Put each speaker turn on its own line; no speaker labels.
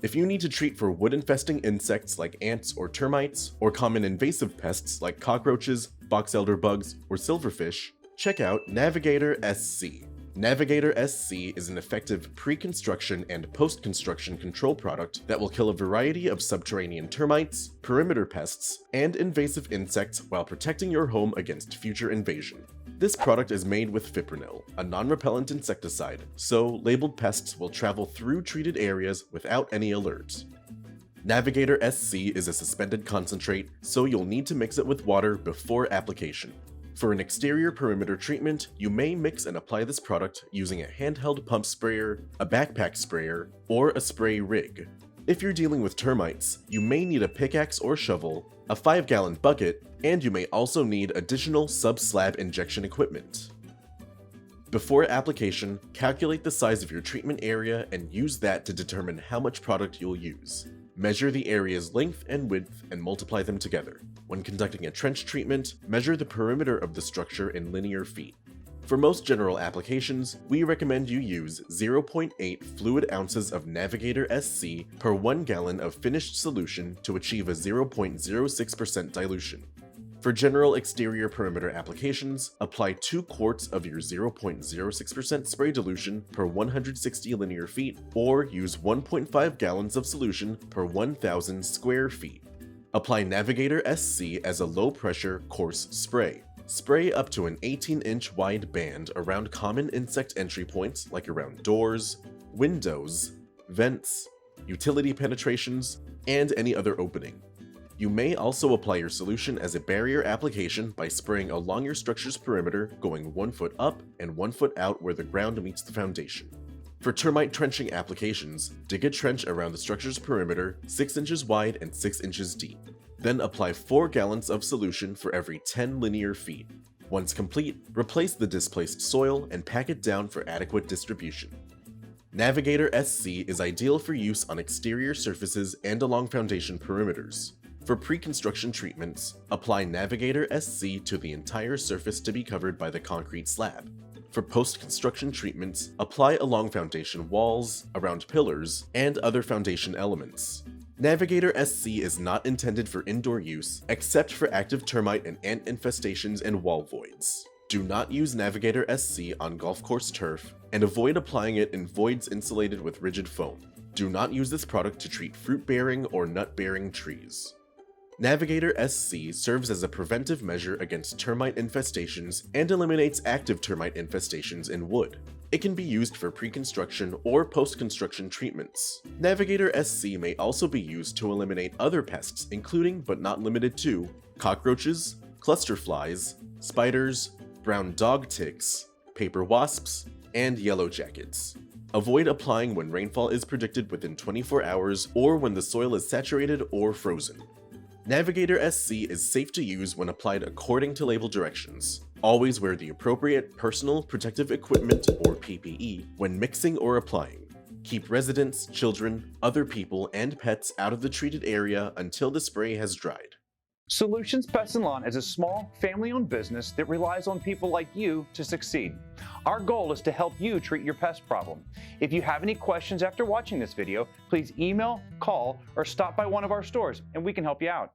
If you need to treat for wood-infesting insects like ants or termites, or common invasive pests like cockroaches, box elder bugs, or silverfish, check out Navigator SC. Navigator SC is an effective pre-construction and post-construction control product that will kill a variety of subterranean termites, perimeter pests, and invasive insects while protecting your home against future invasion. This product is made with fipronil, a non-repellent insecticide, so labeled pests will travel through treated areas without any alerts. Navigator SC is a suspended concentrate, so you'll need to mix it with water before application. For an exterior perimeter treatment, you may mix and apply this product using a handheld pump sprayer, a backpack sprayer, or a spray rig. If you're dealing with termites, you may need a pickaxe or shovel, a 5-gallon bucket, and you may also need additional sub-slab injection equipment. Before application, calculate the size of your treatment area and use that to determine how much product you'll use. Measure the area's length and width and multiply them together. When conducting a trench treatment, measure the perimeter of the structure in linear feet. For most general applications, we recommend you use 0.8 fluid ounces of Navigator SC per 1 gallon of finished solution to achieve a 0.06% dilution. For general exterior perimeter applications, apply 2 quarts of your 0.06% spray dilution per 160 linear feet, or use 1.5 gallons of solution per 1,000 square feet. Apply Navigator SC as a low-pressure, coarse spray. Spray up to an 18-inch wide band around common insect entry points like around doors, windows, vents, utility penetrations, and any other opening. You may also apply your solution as a barrier application by spraying along your structure's perimeter, going 1 foot up and 1 foot out where the ground meets the foundation. For termite trenching applications, dig a trench around the structure's perimeter 6 inches wide and 6 inches deep. Then apply 4 gallons of solution for every 10 linear feet. Once complete, replace the displaced soil and pack it down for adequate distribution. Navigator SC is ideal for use on exterior surfaces and along foundation perimeters. For pre-construction treatments, apply Navigator SC to the entire surface to be covered by the concrete slab. For post-construction treatments, apply along foundation walls, around pillars, and other foundation elements. Navigator SC is not intended for indoor use, except for active termite and ant infestations and wall voids. Do not use Navigator SC on golf course turf, and avoid applying it in voids insulated with rigid foam. Do not use this product to treat fruit-bearing or nut-bearing trees. Navigator SC serves as a preventive measure against termite infestations and eliminates active termite infestations in wood. It can be used for pre-construction or post-construction treatments. Navigator SC may also be used to eliminate other pests, including but not limited to cockroaches, cluster flies, spiders, brown dog ticks, paper wasps, and yellow jackets. Avoid applying when rainfall is predicted within 24 hours or when the soil is saturated or frozen. Navigator SC is safe to use when applied according to label directions. Always wear the appropriate personal protective equipment or PPE when mixing or applying. Keep residents, children, other people, and pets out of the treated area until the spray has dried.
Solutions Pest and Lawn is a small, family-owned business that relies on people like you to succeed. Our goal is to help you treat your pest problem. If you have any questions after watching this video, please email, call, or stop by one of our stores and we can help you out.